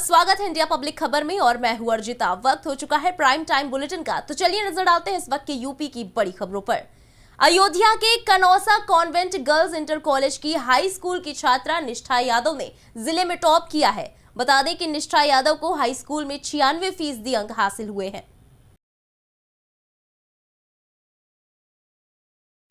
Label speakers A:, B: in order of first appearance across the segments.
A: स्वागत है India public खबर में और मैं हूं अर्जिता। वक्त हो चुका है प्राइम टाइम बुलेटिन का, तो चलिए नजर डालते हैं इस वक्त के यूपी की बड़ी खबरों पर। अयोध्या के कनौसा कॉन्वेंट गर्ल्स इंटर कॉलेज की हाई स्कूल की छात्रा निष्ठा यादव ने जिले में टॉप किया है। बता दें कि निष्ठा यादव को हाई स्कूल में 96% अंक हासिल हुए हैं।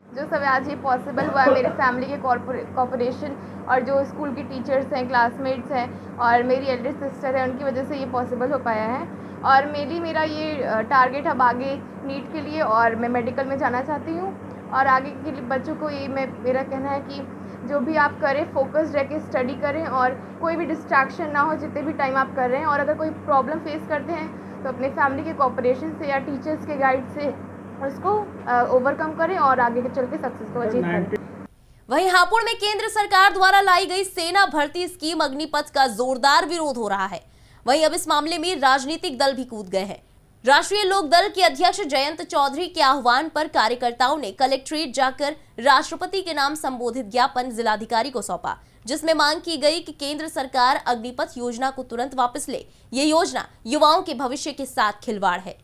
B: जो सब आज ये पॉसिबल हुआ है मेरे फैमिली के कॉर्पोरेशन और जो स्कूल की टीचर्स हैं, क्लासमेट्स हैं और मेरी एल्डर सिस्टर है, उनकी वजह से ये पॉसिबल हो पाया है। और मेरा ये टारगेट अब आगे नीट के लिए और मैं मेडिकल में जाना चाहती हूँ। और आगे के लिए बच्चों को ये मेरा कहना है कि जो भी आप करें फोकस्ड रह के स्टडी करें और कोई भी डिस्ट्रैक्शन ना हो जितने भी टाइम आप कर रहे हैं। और अगर कोई प्रॉब्लम फेस करते हैं तो अपने फैमिली के कोऑपरेशन से या टीचर्स के गाइड से उसको ओवरकम करें और आगे चल के सक्सेस को अचीव करें।
A: वहीं हापुड़ में केंद्र सरकार द्वारा लाई गई सेना भर्ती स्कीम अग्निपथ का जोरदार विरोध हो रहा है। वहीं अब इस मामले में राजनीतिक दल भी कूद गए हैं। राष्ट्रीय लोक दल के अध्यक्ष जयंत चौधरी के आह्वान पर कार्यकर्ताओं ने कलेक्ट्रेट जाकर राष्ट्रपति के नाम संबोधित ज्ञापन जिलाधिकारी को सौंपा, जिसमें मांग की गई कि केंद्र सरकार अग्निपथ योजना को तुरंत वापस ले। ये योजना युवाओं के भविष्य के साथ खिलवाड़ है।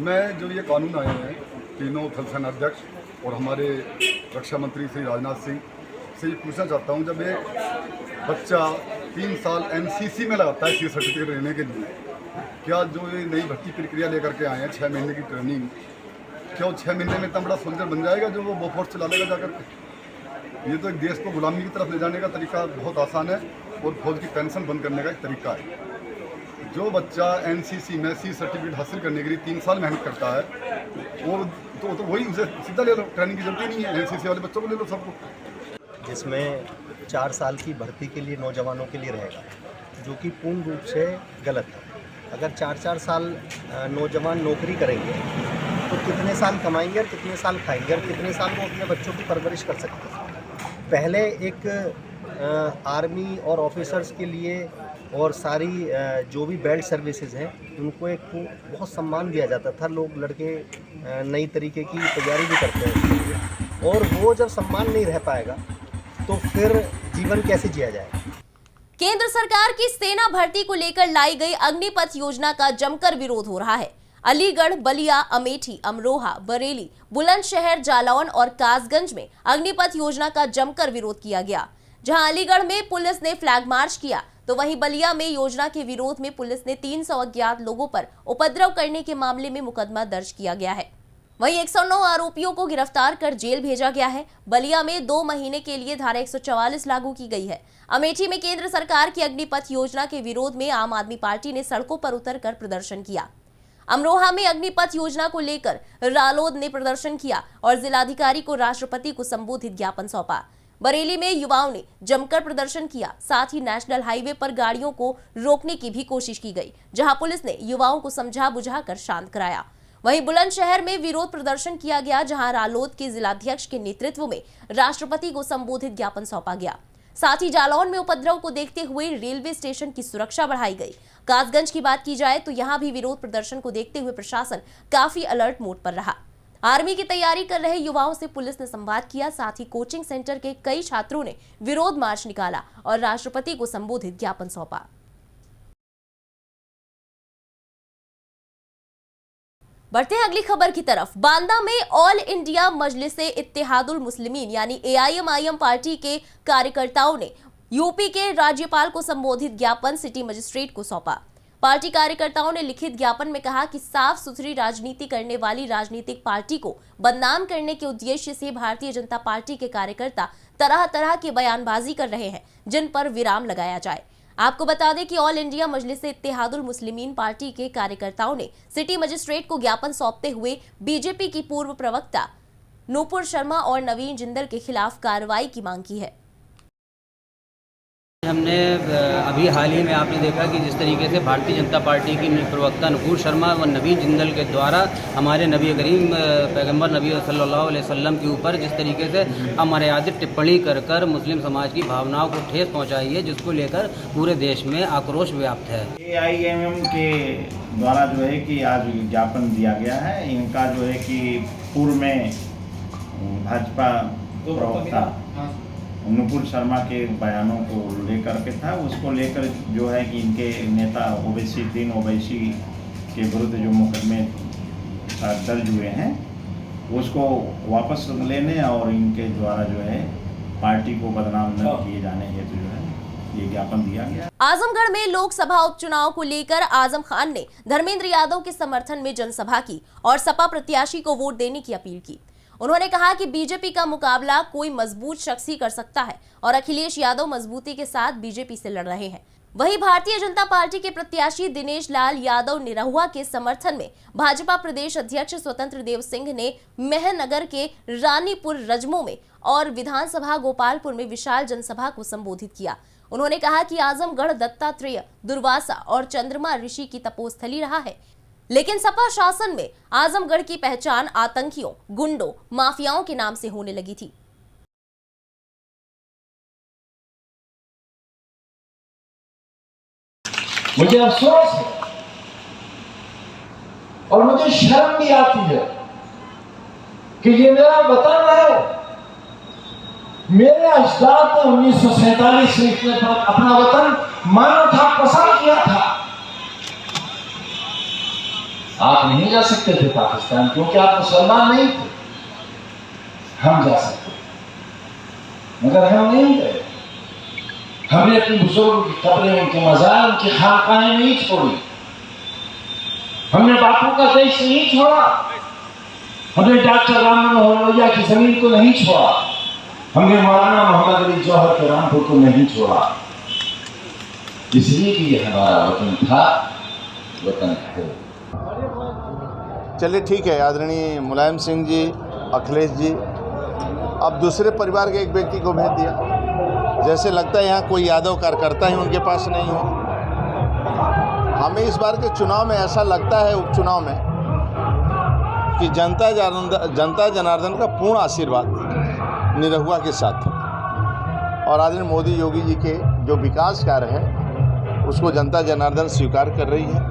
C: मैं जो ये कानून आए हैं तीनों थल सेना अध्यक्ष और हमारे रक्षा मंत्री श्री राजनाथ सिंह से ये पूछना चाहता हूँ, जब एक बच्चा 3 साल एनसीसी में लगाता है सी सर्टिफिकेट लेने के लिए, क्या जो ये नई भर्ती प्रक्रिया लेकर के आए हैं 6 महीने की ट्रेनिंग, क्या वो 6 महीने में इतना बड़ा सोल्जर बन जाएगा जो वो बोफोर्स चला लेगा जाकर के? ये तो एक देश को गुलामी की तरफ ले जाने का तरीका बहुत आसान है और फौज की पेंशन बंद करने का एक तरीका है। जो बच्चा एनसीसी में सी सर्टिफिकेट हासिल करने के लिए 3 साल मेहनत करता है और तो वही उसे सीधा ले लो, ट्रेनिंग की जरूरत ही नहीं है। एनसीसी वाले बच्चों को ले लो सबको,
D: जिसमें 4 साल की भर्ती के लिए नौजवानों के लिए रहेगा, जो कि पूर्ण रूप से गलत है। अगर 4-4 साल नौजवान नौकरी करेंगे तो कितने साल कमाएंगे और कितने साल खाएंगे और कितने साल वो अपने बच्चों की परवरिश कर सकते हैं। पहले एक आर्मी और ऑफिसर्स के लिए और सारी जो भी बेल्ट सर्विसेज हैं उनको एक बहुत सम्मान दिया जाता था। लोग लड़के नई तरीके की तैयारी भी करते हैं और वो जब सम्मान नहीं रह पाएगा तो फिर जीवन कैसे जिया जाएगा।
A: केंद्र सरकार की सेना भर्ती को लेकर लाई गई अग्निपथ योजना का जमकर विरोध हो रहा है। अलीगढ़, बलिया, अमेठी, अमरोहा, बरेली, बुलंदशहर, जालौन और कासगंज में अग्निपथ योजना का जमकर विरोध किया गया। जहां अलीगढ़ में पुलिस ने फ्लैग मार्च किया तो वहीं बलिया में योजना के विरोध में पुलिस ने 300 अज्ञात लोगों पर उपद्रव करने के मामले में मुकदमा दर्ज किया गया है। वहीं 109 आरोपियों को गिरफ्तार कर जेल भेजा गया है। बलिया में 2 महीने के लिए धारा 144 लागू की गई है। अमेठी में केंद्र सरकार की अग्निपथ योजना के विरोध में आम आदमी पार्टी ने सड़कों पर उतरकर प्रदर्शन किया। अमरोहा में अग्निपथ योजना को लेकर रालोद ने प्रदर्शन किया और जिलाधिकारी को राष्ट्रपति को संबोधित ज्ञापन सौंपा। बरेली में युवाओं ने जमकर प्रदर्शन किया। साथ ही नेशनल हाईवे पर गाड़ियों को रोकने की भी कोशिश की गई, जहां पुलिस ने युवाओं को समझा बुझाकर शांत कराया। वहीं बुलंदशहर में विरोध प्रदर्शन किया गया, जहां रालोद के जिलाध्यक्ष के नेतृत्व में राष्ट्रपति को संबोधित ज्ञापन सौंपा गया। साथ ही जालौन में उपद्रव को देखते हुए रेलवे स्टेशन की सुरक्षा बढ़ाई गई। कासगंज की बात की जाए तो यहां भी विरोध प्रदर्शन को देखते हुए प्रशासन काफी अलर्ट मोड पर रहा। आर्मी की तैयारी कर रहे युवाओं से पुलिस ने संवाद किया। साथ ही कोचिंग सेंटर के कई छात्रों ने विरोध मार्च निकाला और राष्ट्रपति को संबोधित ज्ञापन सौंपा। बढ़ते हैं अगली खबर की तरफ। बांदा में ऑल इंडिया मजलिसे इत्तेहादुल मुस्लिमीन यानी AIMIM पार्टी के कार्यकर्ताओं ने यूपी के राज्यपाल को संबोधित ज्ञापन सिटी मजिस्ट्रेट को सौंपा। पार्टी कार्यकर्ताओं ने लिखित ज्ञापन में कहा कि साफ सुथरी राजनीति करने वाली राजनीतिक पार्टी को बदनाम करने के उद्देश्य से भारतीय जनता पार्टी के कार्यकर्ता तरह तरह की बयानबाजी कर रहे हैं, जिन पर विराम लगाया जाए। आपको बता दें कि all India Majlise Ittehadul Muslimeen party के कार्यकर्ताओं ने सिटी मजिस्ट्रेट को ज्ञापन सौंपते हुए बीजेपी की पूर्व प्रवक्ता नूपुर शर्मा और नवीन जिंदल के खिलाफ कार्रवाई की मांग की है।
E: हमने अभी हाल ही में आपने देखा कि जिस तरीके से भारतीय जनता पार्टी की प्रवक्ता नूपुर शर्मा व नवीन जिंदल के द्वारा हमारे नबी करीम पैगंबर नबी सल्लल्लाहु अलैहि वसल्लम के ऊपर जिस तरीके से अमर्यादित टिप्पणी कर मुस्लिम समाज की भावनाओं को ठेस पहुंचाई है, जिसको लेकर पूरे देश में आक्रोश व्याप्त है।
F: AIMM के द्वारा जो है कि आज ज्ञापन दिया गया है। इनका जो है कि पूर्व में भाजपा प्रवक्ता नुपुर शर्मा के बयानों को लेकर के था। उसको लेकर जो है कि इनके नेता ओवैसी 3 ओवैसी के विरुद्ध जो मुकदमे दर्ज हुए हैं उसको वापस लेने और इनके द्वारा जो है पार्टी को बदनाम न किए जाने हेतु जो है ये ज्ञापन दिया गया।
A: आजमगढ़ में लोकसभा उपचुनाव को लेकर आजम खान ने धर्मेंद्र यादव के समर्थन में जनसभा की और सपा प्रत्याशी को वोट देने की अपील की। उन्होंने कहा कि बीजेपी का मुकाबला कोई मजबूत शख्स ही कर सकता है और अखिलेश यादव मजबूती के साथ बीजेपी से लड़ रहे हैं। वहीं भारतीय जनता पार्टी के प्रत्याशी दिनेश लाल यादव निरहुआ के समर्थन में भाजपा प्रदेश अध्यक्ष स्वतंत्र देव सिंह ने मेहनगर के रानीपुर रजमो में और विधानसभा गोपालपुर में विशाल जनसभा को संबोधित किया। उन्होंने कहा कि आजमगढ़ दत्तात्रेय, दुर्वासा और चंद्रमा ऋषि की तपोस्थली रहा है, लेकिन सपा शासन में आजमगढ़ की पहचान आतंकियों, गुंडों, माफियाओं के नाम से होने लगी थी।
G: मुझे अफसोस है और मुझे शर्म भी आती है कि ये मेरा वतन है। मेरे अजदाद ने 1947 में इसने अपना वतन माना था, पसंद किया था। आप नहीं जा सकते थे पाकिस्तान क्योंकि आप मुसलमान नहीं थे। हम जा सकते मगर हम नहीं गए। हमने अपने बुजुर्गों की कब्रें, उनके मज़ार, उनकी खानकाहें नहीं छोड़ी। हमने बापू का देश नहीं छोड़ा। हमने डॉक्टर राम मनोहर लोहिया की जमीन को नहीं छोड़ा। हमने मौलाना मोहम्मद अली जौहर के रामपुर को नहीं छोड़ा। इसलिए कि ये हमारा वतन था, वतन है।
H: चलिए ठीक है, आदरणीय मुलायम सिंह जी, अखिलेश जी अब दूसरे परिवार के एक व्यक्ति को भेज दिया। जैसे लगता है यहाँ कोई यादव कार्यकर्ता ही उनके पास नहीं है। हमें इस बार के चुनाव में ऐसा लगता है, उपचुनाव में, कि जनता जनार्दन का पूर्ण आशीर्वाद निरहुआ के साथ है और आदरणीय मोदी योगी जी के जो विकास कार्य है उसको जनता जनार्दन स्वीकार कर रही है।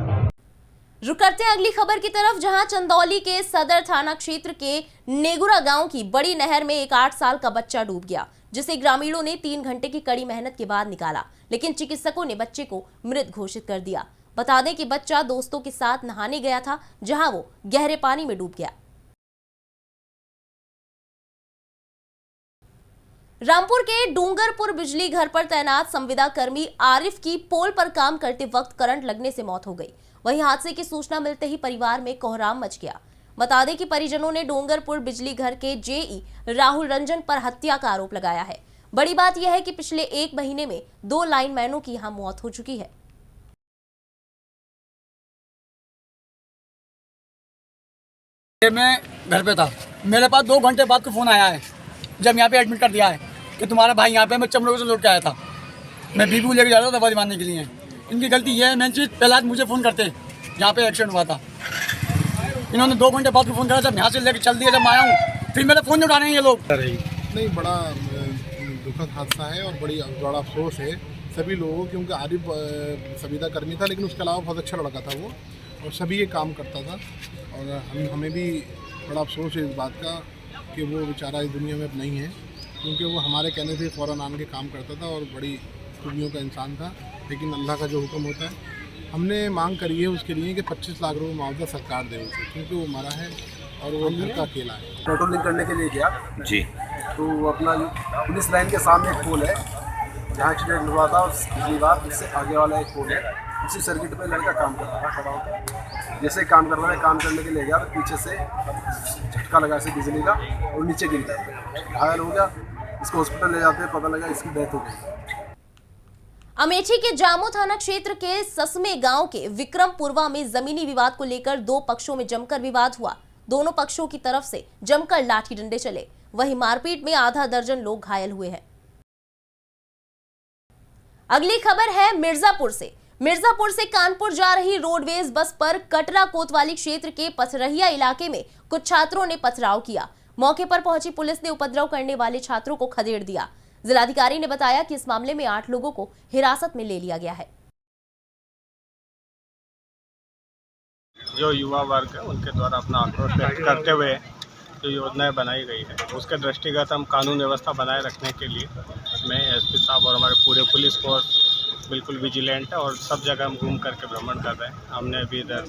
A: रुक करते हैं अगली खबर की तरफ, जहां चंदौली के सदर थाना क्षेत्र के नेगुरा गांव की बड़ी नहर में एक 8 साल का बच्चा डूब गया, जिसे ग्रामीणों ने 3 घंटे की कड़ी मेहनत के बाद निकाला, लेकिन चिकित्सकों ने बच्चे को मृत घोषित कर दिया। बता दें कि बच्चा दोस्तों के साथ नहाने गया था, जहां वो गहरे पानी में डूब गया। रामपुर के डूंगरपुर बिजली घर पर तैनात संविदा कर्मी आरिफ की पोल पर काम करते वक्त करंट लगने से मौत हो गई। वहीं हादसे की सूचना मिलते ही परिवार में कोहराम मच गया। बता दें कि परिजनों ने डूंगरपुर बिजली घर के जेई राहुल रंजन पर हत्या का आरोप लगाया है। बड़ी बात यह है कि पिछले 1 महीने में 2 लाइनमैनों की यहां मौत हो चुकी है।
I: मैं घर पे था, मेरे पास 2 घंटे बाद को फोन आया है, जब यहाँ पे एडमिट कर दिया है कि तुम्हारा भाई यहाँ पे, मैं चमड़ों से लौट के आया था। मैं बीबू लेके जा रहा था दवा दिवाने के लिए। इनकी गलती ये है, मेन चीज़ पहला मुझे फ़ोन करते जहाँ पे एक्सीडेंट हुआ था। इन्होंने 2 घंटे बाद को फ़ोन करा, जब यहाँ से लेके चल दिया, जब मैं आया हूँ फिर मेरा फ़ोन नहीं उठा रहे हैं ये लोग।
J: नहीं, बड़ा दुखद हादसा है और बड़ा अफसोस है सभी लोगों को, क्योंकि आरिफ संविदा कर्मी था, लेकिन उसके अलावा बहुत अच्छा लड़का था वो और सभी ये काम करता था। और हमें भी बड़ा अफसोस है इस बात का कि वो बेचारा इस दुनिया में अब नहीं है, क्योंकि वो हमारे कहने से फ़ौरन आन के काम करता था और बड़ी खूबियों का इंसान था। लेकिन अल्लाह का जो हुक्म होता है, हमने मांग करी है उसके लिए कि 25 लाख रुपये मुआवजा सरकार दे उसे, क्योंकि वो मरा है और वो घर का अकेला है।
K: पेट्रोलिंग करने के लिए गया जी, तो अपना पुलिस लाइन के सामने एक पोल है जहाँ एक्सीडेंट हुआ था, पिछली बार उससे आगे वाला एक पोल है, उसी सर्किट पे लड़का काम कर रहा था खड़ा होकर। जैसे काम कर रहा है, काम करने के लिए गया तो पीछे से झटका लगा ऐसे बिजली का और नीचे गिर गया, घायल हो गया। इसको हॉस्पिटल ले जाते पता लगा इसकी डेथ हो गई।
A: अमेठी के जामो थाना क्षेत्र के ससमे गांव के विक्रमपुरवा में जमीनी विवाद को लेकर 2 पक्षों में जमकर विवाद हुआ। दोनों पक्षों की तरफ से जमकर लाठी डंडे चले। वहीं मारपीट में आधा दर्जन लोग घायल हुए हैं। अगली खबर है मिर्जापुर से। मिर्जापुर से कानपुर जा रही रोडवेज बस पर कटरा कोतवाली क्षेत्र के पथरहिया इलाके में कुछ छात्रों ने पथराव किया। मौके पर पहुंची पुलिस ने उपद्रव करने वाले छात्रों को खदेड़ दिया। जिलाधिकारी ने बताया कि इस मामले में 8 लोगों को हिरासत में ले लिया गया है।
L: जो युवा वर्ग है उनके द्वारा अपना आक्रोश व्यक्त करते हुए जो योजनाएं बनाई गई है उसके दृष्टिगत हम कानून व्यवस्था बनाए रखने के लिए मैं एसपी साहब और हमारे पूरे पुलिस फोर्स बिल्कुल विजिलेंट है और सब जगह हम घूम करके भ्रमण कर रहे हैं। हमने अभी इधर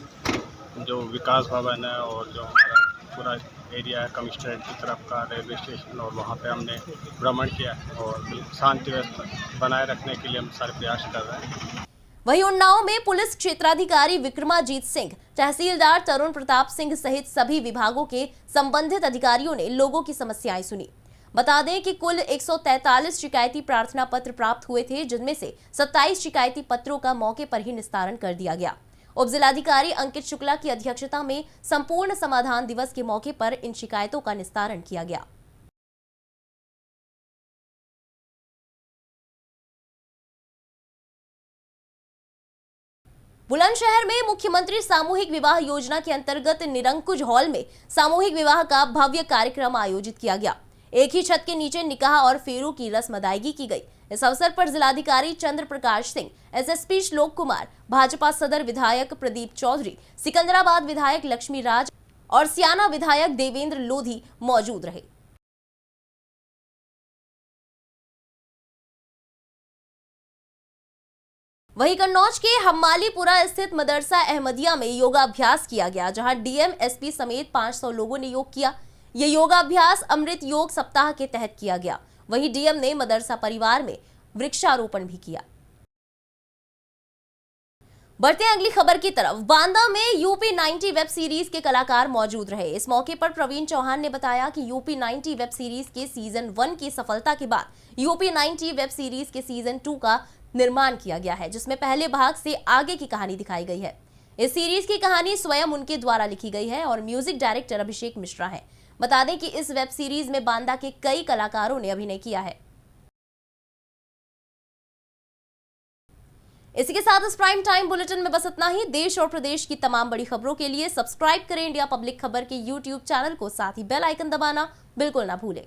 L: जो विकास भवन है और जो हमारा पूरा एरिया है कमिश्नरेट की तरफ का रेलवे स्टेशन और वहाँ पे हमने भ्रमण किया और शांति व्यवस्था बनाए रखने के लिए हम सारे प्रयास कर रहे हैं।
A: वहीं उन्नाव में पुलिस क्षेत्राधिकारी विक्रमाजीत सिंह, तहसीलदार तरुण प्रताप सिंह सहित सभी विभागों के संबंधित अधिकारियों ने लोगों की समस्याएं सुनी। बता दें कि कुल 143 शिकायती प्रार्थना पत्र प्राप्त हुए थे, जिनमें से 27 शिकायती पत्रों का मौके पर ही निस्तारण कर दिया गया। उप जिलाधिकारी अंकित शुक्ला की अध्यक्षता में संपूर्ण समाधान दिवस के मौके पर इन शिकायतों का निस्तारण किया गया। बुलंदशहर में मुख्यमंत्री सामूहिक विवाह योजना के अंतर्गत निरंकुश हॉल में सामूहिक विवाह का भव्य कार्यक्रम आयोजित किया गया। एक ही छत के नीचे निकाह और फेरों की रस्म अदायगी की गई। इस अवसर पर जिलाधिकारी चंद्र प्रकाश सिंह, एसएसपी श्लोक कुमार, भाजपा सदर विधायक प्रदीप चौधरी, सिकंदराबाद विधायक लक्ष्मी राज और सियाना विधायक देवेंद्र लोधी मौजूद रहे। वहीं कन्नौज के हम्मालीपुरा स्थित मदरसा अहमदिया में योगाभ्यास किया गया, जहां डीएम, एसपी समेत 500 लोगों ने योग किया। ये योगाभ्यास अमृत योग सप्ताह के तहत किया गया। वहीं डीएम ने मदरसा परिवार में वृक्षारोपण भी किया। बढ़ते हैं अगली खबर की तरफ। बांदा में यूपी 90 वेब सीरीज के कलाकार मौजूद रहे। इस मौके पर प्रवीण चौहान ने बताया कि यूपी 90 वेब सीरीज के सीजन 1 की सफलता के बाद यूपी 90 वेब सीरीज के सीजन 2 का निर्माण किया गया है, जिसमें पहले भाग से आगे की कहानी दिखाई गई है। इस सीरीज की कहानी स्वयं उनके द्वारा लिखी गई है और म्यूजिक डायरेक्टर अभिषेक मिश्रा है। बता दें कि इस वेब सीरीज में बांदा के कई कलाकारों ने अभिनय किया है। इसी के साथ इस प्राइम टाइम बुलेटिन में बस इतना ही। देश और प्रदेश की तमाम बड़ी खबरों के लिए सब्सक्राइब करें इंडिया पब्लिक खबर के यूट्यूब चैनल को, साथ ही बेल आइकन दबाना बिल्कुल ना भूलें।